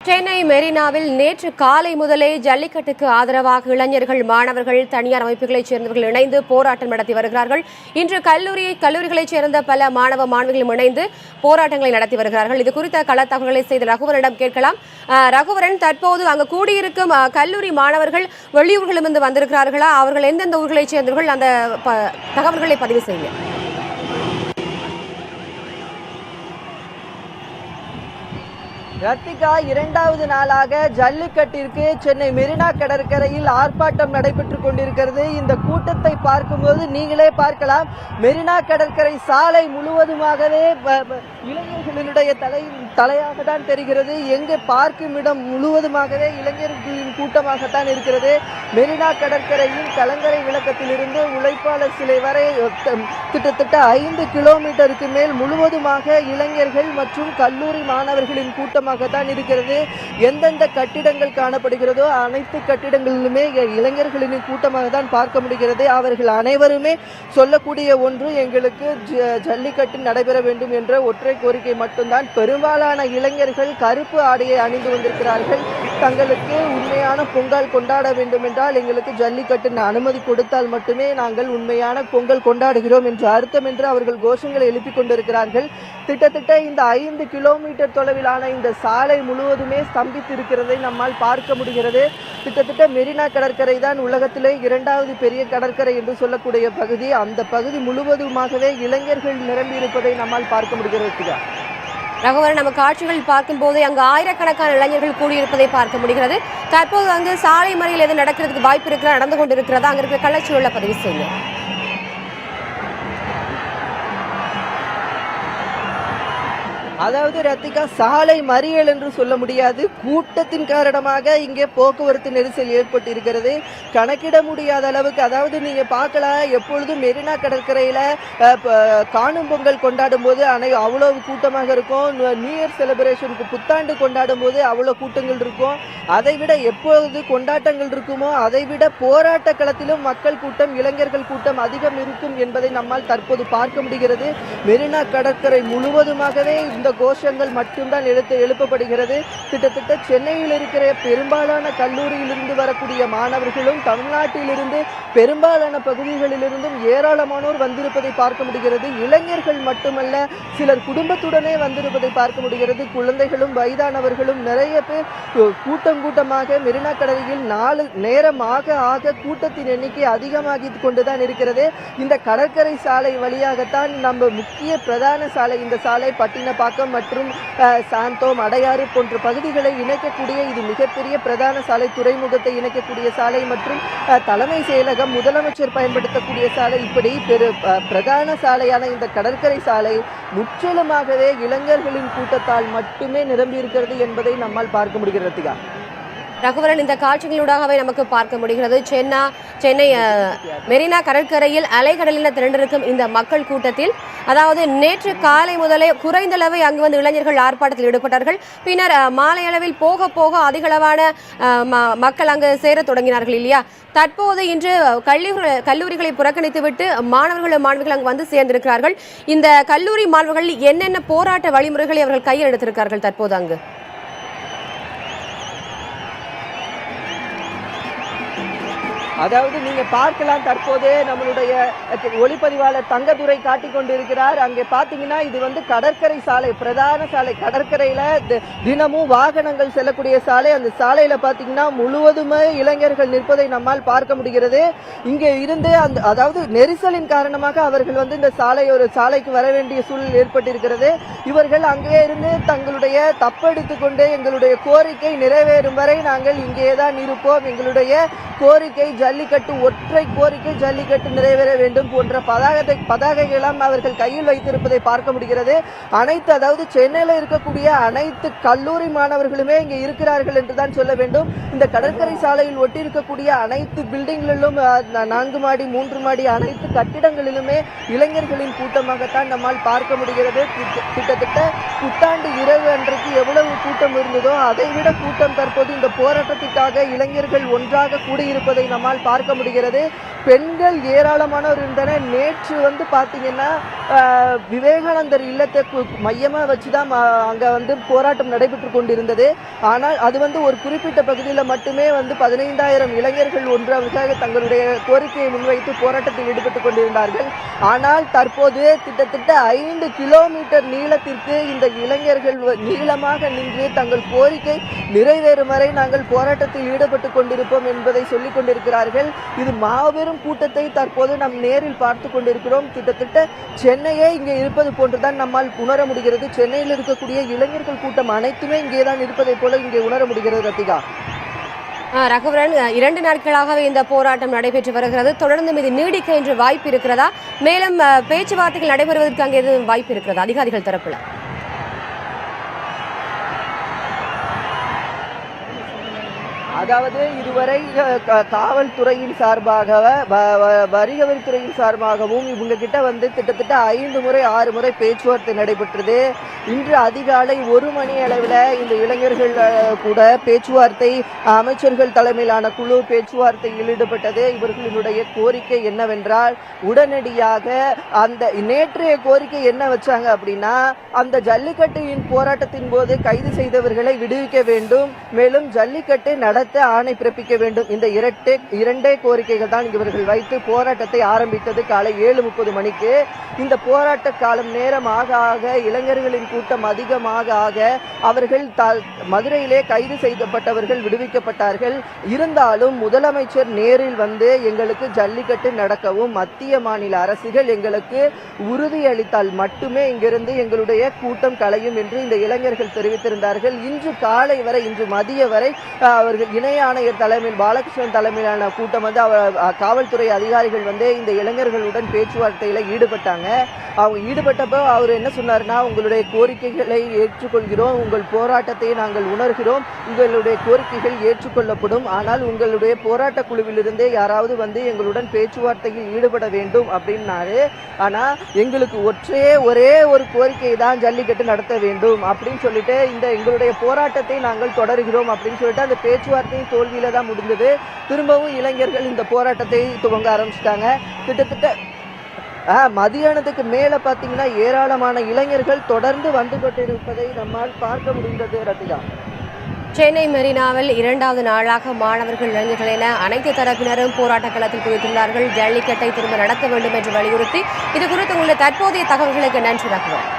சென்னை மெரினாவில் நேற்று காலை முதலே ஜல்லிக்கட்டுக்கு ஆதரவாக இளைஞர்கள், மாணவர்கள், தனியார் அமைப்புகளைச் சேர்ந்தவர்கள் இணைந்து போராட்டம் நடத்தி வருகிறார்கள். இன்று கல்லூரிகளைச் சேர்ந்த பல மாணவ மாணவிகளும் இணைந்து போராட்டங்களை நடத்தி வருகிறார்கள். இது குறித்த கள தகவல்களை செய்த ரகுவரனிடம் கேட்கலாம். ரகுவரன், தற்போது அங்கு கூடியிருக்கும் கல்லூரி மாணவர்கள் வெளியூர்களிலிருந்து வந்திருக்கிறார்களா? அவர்கள் எந்தெந்த ஊர்களைச் சேர்ந்தவர்கள்? அந்த தகவல்களை பதிவு செய்யுங்க. ரத்திகா, இரண்டாவது நாளாக ஜல்லிக்கட்டிற்கு சென்னை மெரினா கடற்கரையில் ஆர்ப்பாட்டம் நடைபெற்றுக் கொண்டிருக்கிறது. இந்த கூட்டத்தை பார்க்கும்போது நீங்களே பார்க்கலாம், மெரினா கடற்கரை சாலை முழுவதுமாகவே இளைஞர்களினுடைய தலையாக தான் தெரிகிறது. எங்கே பார்க்கும் இடம் முழுவதுமாகவே இளைஞர்களின் கூட்டமாகத்தான் இருக்கிறது. மெரினா கடற்கரையில் கலங்கரை விளக்கத்திலிருந்து உழைப்பாளர் சிலை வரை கிட்டத்தட்ட 5 கிலோமீட்டருக்கு மேல் முழுவதுமாக இளைஞர்கள் மற்றும் கல்லூரி மாணவர்களின் கூட்டமாகத்தான் இருக்கிறது. எந்தெந்த கட்டிடங்கள் காணப்படுகிறதோ அனைத்து கட்டிடங்களிலுமே இளைஞர்களின் கூட்டமாக தான் பார்க்க முடிகிறது. அவர்கள் அனைவருமே சொல்லக்கூடிய ஒன்று, எங்களுக்கு ஜல்லிக்கட்டு நடைபெற வேண்டும் என்ற ஒற்றை கோரிக்கை மட்டும்தான். பெரும்பாலான இளைஞர்கள் கருப்பு ஆடையை அணிந்து வந்திருக்கிறார்கள். தங்களுக்கு உண்மையான பொங்கல் கொண்டாட வேண்டும் என்றால் எங்களுக்கு ஜல்லிக்கட்டு அனுமதி கொடுத்தால் மட்டுமே நாங்கள் உண்மையான பொங்கல் கொண்டாடுகிறோம் என்ற அர்த்தம் என்று அவர்கள் கோஷங்களை எழுப்பிக் கொண்டிருக்கிறார்கள். கிட்டத்தட்ட இந்த 5 கிலோமீட்டர் தொலைவிலான இந்த சாலை முழுவதுமே ஸ்தம்பித்து இருக்கிறதை நம்மால் பார்க்க முடிகிறது. கிட்டத்தட்ட மெரினா கடற்கரை தான் உலகத்திலே 2வது பெரிய கடற்கரை என்று சொல்லக்கூடிய பகுதி. அந்த பகுதி முழுவதுமாகவே இளைஞர்கள் நிரம்பி இருப்பதை நம்மால் பார்க்க முடிகிறது. ரகுவரன், நம்ம காட்சிகள் பார்க்கும் போது அங்கு ஆயிரக்கணக்கான இளைஞர்கள் கூடியிருப்பதை பார்க்க முடிகிறது. தற்போது அங்கு சாலை மறியல் எது நடக்கிறதுக்கு வாய்ப்பு இருக்கிறதா, நடந்து கொண்டிருக்கிறதா? அங்க இருக்கிற கள்ளச்சூழலை பதிவு செய்யுங்க. அதாவது ரத்திகா, சாலை மறியல் என்று சொல்ல முடியாது. கூட்டத்தின் காரணமாக இங்கே போக்குவரத்து நெரிசல் ஏற்பட்டு இருக்கிறது. கணக்கிட முடியாத அளவுக்கு. அதாவது நீங்க பார்க்கலாம், எப்பொழுதும் மெரினா கடற்கரையில காணும் பொங்கல் கொண்டாடும் போது அவ்வளவு கூட்டமாக இருக்கும். நியூ இயர் செலிப்ரேஷனுக்கு புத்தாண்டு கொண்டாடும் போது அவ்வளவு கூட்டங்கள் இருக்கும். அதைவிட எப்பொழுது கொண்டாட்டங்கள் இருக்குமோ அதைவிட போராட்ட களத்திலும் மக்கள் கூட்டம், இளைஞர்கள் கூட்டம் அதிகம் இருக்கும் என்பதை நம்மால் தற்போது பார்க்க முடிகிறது. மெரினா கடற்கரை முழுவதுமாகவே இந்த கோஷங்கள் மட்டும்தான் எழுப்பப்படுகிறது. கிட்டத்தட்ட சென்னையில் இருக்கிற பெரும்பாலான கல்லூரியிலிருந்து வரக்கூடிய மாணவர்களும் தமிழ்நாட்டிலிருந்து பெரும்பாலான பகுதிகளிலிருந்தும் ஏராளமானோர் வந்திருப்பதை பார்க்க முடிகிறது. இளைஞர்கள் மட்டுமல்ல, சிலர் குடும்பத்துடனே வந்திருப்பதை பார்க்க முடிகிறது. குழந்தைகளும் வயதானவர்களும் நிறைய பேர் கூட்டமாக மெரினா கடற்கரையில் நேரம் ஆக கூட்டத்தின் எண்ணிக்கை அதிகமாகி கொண்டுதான் இருக்கிறது. இந்த கடற்கரை சாலை வழியாகத்தான் நம்ம முக்கிய பிரதான சாலை, இந்த சாலை பட்டினப்பாக்கம் மற்றும் சாந்தோம், அடையாறு போன்ற பகுதிகளை இணைக்கக்கூடிய இது மிகப்பெரிய பிரதான சாலை. துறைமுகத்தை இணைக்கக்கூடிய சாலை மற்றும் தலைமை செயலகம், முதலமைச்சர் பயன்படுத்தக்கூடிய சாலை, இப்படி பிரதான சாலையான இந்த கடற்கரை சாலை முற்றிலுமாகவே இளைஞர்களின் கூட்டத்தால் மட்டுமே நிரம்பி இருக்கிறது என்பதை நம்மால் பார்க்க முடிகிறது. ரகுவரன், இந்த காட்சிகளூடாகவே நமக்கு பார்க்க முடிகிறது. சென்னை மெரினா கடற்கரையில் அலைக்கடலில் திரண்டிருக்கும் இந்த மக்கள் கூட்டத்தில், அதாவது நேற்று காலை முதலே குறைந்தளவை அங்கு வந்து இளைஞர்கள் ஆர்ப்பாட்டத்தில் ஈடுபட்டார்கள். பின்னர் மாலை அளவில் போக போக அதிகளவான மக்கள் அங்கு சேர தொடங்கினார்கள் இல்லையா? தற்போது இன்று கல்லூரிகளை புறக்கணித்துவிட்டு மாணவர்கள் அங்கு வந்து சேர்ந்திருக்கிறார்கள். இந்த கல்லூரி மாணவர்கள் என்னென்ன போராட்ட வழிமுறைகளை அவர்கள் கையில் எடுத்திருக்கிறார்கள் தற்போது அங்கு? அதாவது நீங்க பார்க்கலாம், தற்போது நம்மளுடைய ஒளிப்பதிவாளர் தங்கதுரை காட்டிக் கொண்டிருக்கிறார். அங்கே பாத்தீங்கன்னா இது வந்து கடற்கரை சாலை, பிரதான சாலை. கடற்கரையில தினமும் வாகனங்கள் செல்லக்கூடிய சாலை. அந்த சாலையில பாத்தீங்கன்னா முழுவதுமே இளைஞர்கள் நிற்பதை நம்மால் பார்க்க முடிகிறது. இங்கே இருந்து அதாவது நெரிசலின் காரணமாக அவர்கள் வந்து இந்த சாலைக்கு வர வேண்டிய சூழல் ஏற்பட்டிருக்கிறது. இவர்கள் அங்கே இருந்து தங்களுடைய தப்பெடுத்துக் கொண்டு எங்களுடைய கோரிக்கை நிறைவேறும் வரை நாங்கள் இங்கேதான் இருப்போம், எங்களுடைய கோரிக்கை ஜல்லிக்கட்டு, ஒற்றை கோரிக்கை ஜல்லிக்கட்டு நிறைவேற வேண்டும் போன்ற பதாகைகளும் அவர்கள் கையில் வைத்திருப்பதை பார்க்க முடிகிறது. அதாவது சென்னையில் இருக்கக்கூடிய அனைத்து கல்லூரி மாணவர்களுமே இங்கே இருக்கிறார்கள் என்றுதான் சொல்ல வேண்டும். இந்த கடற்கரை சாலையில் ஒட்டி இருக்கக்கூடிய அனைத்து பில்டிங்களிலும் 4 மாடி 3 மாடி அனைத்து கட்டிடங்களிலுமே இளைஞர்களின் கூட்டமாகத்தான் நம்மால் பார்க்க முடிகிறது. கிட்டத்தட்ட புத்தாண்டு இரவு அன்றைக்கு எவ்வளவு கூட்டம் இருந்ததோ அதைவிட கூட்டம் தற்போது இந்த போராட்டத்திற்காக இளைஞர்கள் ஒன்றாக கூடியிருப்பதை நம்மால் பார்க்க முடிகிறது. பெண்கள் ஏராளமானவர் இருந்தனர். நேற்று வந்து பார்த்தீங்கன்னா விவேகானந்தர் இல்லத்தை மையமாக வச்சு தான் அங்கே வந்து போராட்டம் நடைபெற்று கொண்டிருந்தது. ஆனால் அது வந்து ஒரு குறிப்பிட்ட பகுதியில் மட்டுமே வந்து 15,000 இளைஞர்கள் ஒன்றாக தங்களுடைய கோரிக்கையை முன்வைத்து போராட்டத்தில் ஈடுபட்டு கொண்டிருந்தார்கள். ஆனால் தற்போது கிட்டத்தட்ட 5 கிலோமீட்டர் நீளத்திற்கு இந்த இளைஞர்கள் நீளமாக நின்று தங்கள் கோரிக்கை நிறைவேறும் வரை நாங்கள் போராட்டத்தில் ஈடுபட்டு கொண்டிருப்போம் என்பதை சொல்லிக் கொண்டிருக்கிறார்கள். இது மாபெரும் கூட்டத்தை தற்போது நாம் நேரில் பார்த்து கொண்டிருக்கிறோம். கிட்டத்தட்ட சென்னையே இங்கே இருப்பது போன்றுதான் நம்மால் உணர முடிகிறது. சென்னையில் இருக்கக்கூடிய இளைஞர்கள் கூட்டம் அனைத்துமே இங்கேதான் இருப்பதை போல இங்கே உணர முடிகிறது. ரத்திகா, ரகுவரன், 2 நாட்களாகவே இந்த போராட்டம் நடைபெற்று வருகிறது. தொடர்ந்து இது நீடிக்க என்று வாய்ப்பு இருக்கிறதா? மேலும் பேச்சுவார்த்தைகள் நடைபெறுவதற்கு அங்கே எதுவும் வாய்ப்பு இருக்கிறதா அதிகாரிகள் தரப்புல? அதாவது இதுவரை காவல்துறையின் சார்பாக வரிவரித்துறையின் சார்பாகவும் இவங்க கிட்ட வந்து கிட்டத்தட்ட 5 முறை 6 முறை பேச்சுவார்த்தை நடைபெற்றது. இன்று அதிகாலை 1 மணி அளவில் இந்த இளைஞர்கள் கூட பேச்சுவார்த்தை அமைச்சர்கள் தலைமையிலான குழு பேச்சுவார்த்தையில் ஈடுபட்டது. இவர்களுடைய கோரிக்கை என்னவென்றால், உடனடியாக அந்த நேற்றைய கோரிக்கை என்ன வச்சாங்க அப்படின்னா, அந்த ஜல்லிக்கட்டின் போராட்டத்தின் போது கைது செய்தவர்களை விடுவிக்க வேண்டும், மேலும் ஜல்லிக்கட்டு நடத்த ஆணை பிறப்பிக்க வேண்டும். இந்த இரண்டே கோரிக்கைகள் தான் இவர்கள் வைத்து போராட்டத்தை ஆரம்பித்தது. காலை 7:30 மணிக்கு. இந்த போராட்ட காலம் நேரம் ஆக ஆக இளைஞர்களின் கூட்டம் அதிகமாக ஆக அவர்கள் மதுரையிலே கைது செய்யப்பட்டவர்கள் விடுவிக்கப்பட்டார்கள். இருந்தாலும் முதலமைச்சர் நேரில் வந்து எங்களுக்கு ஜல்லிக்கட்டு நடக்கவும் மத்திய மாநில அரசுகள் எங்களுக்கு உறுதியளித்தால் மட்டுமே இங்கிருந்து எங்களுடைய கூட்டம் கலையும் என்று இந்த இளைஞர்கள் தெரிவித்திருந்தார்கள். இன்று காலை வரை, இன்று மதிய வரை அவர்கள் இணை ஆணையர் தலைமையில் பாலகிருஷ்ணன் தலைமையிலான கூட்டம் வந்து காவல்துறை அதிகாரிகள் வந்து இந்த இளைஞர்களுடன் பேச்சுவார்த்தையில ஈடுபட்டாங்க. அவங்க ஈடுபட்டப்போ அவர் என்ன சொன்னார்னா, உங்களுடைய கோரிக்கைகளை ஏற்றுக்கொள்கிறோம், உங்கள் போராட்டத்தை நாங்கள் உணர்கிறோம், உங்களுடைய கோரிக்கைகள் ஏற்றுக்கொள்ளப்படும், ஆனால் உங்களுடைய போராட்ட குழுவிலிருந்தே யாராவது வந்து எங்களுடன் பேச்சுவார்த்தையில் ஈடுபட வேண்டும் அப்படின்னாரு. ஆனா எங்களுக்கு ஒரே ஒரு கோரிக்கை தான், ஜல்லிக்கட்டு நடத்த வேண்டும் அப்படின்னு சொல்லிட்டு இந்த எங்களுடைய போராட்டத்தை நாங்கள் தொடர்கிறோம் அப்படின்னு சொல்லிட்டு அந்த பேச்சுவார்த்தை தோல்வியில தான் முடிந்தது. திரும்பவும் இளைஞர்கள் இந்த போராட்டத்தை துவங்க ஆரம்பிச்சிட்டாங்க. கிட்டத்தட்ட மதியானத்துக்கு மேல பாத்தீங்கன்னா ஏராளமான இளைஞர்கள் தொடர்ந்து வந்து கொண்டிருப்பதை நம்மால் பார்க்க முடிந்தது. ரத்திகா, சென்னை மெரினாவில் 2வது நாளாக மாணவர்கள், இளைஞர்கள் என அனைத்து தரப்பினரும் போராட்ட களத்தில் குவித்துள்ளார்கள். ஜல்லிக்கட்டை திரும்ப நடத்த வேண்டும் என்று வலியுறுத்தி. இது குறித்து உள்ள தற்போதைய தகவல்களுக்கு நன்றி ரகுவரன்.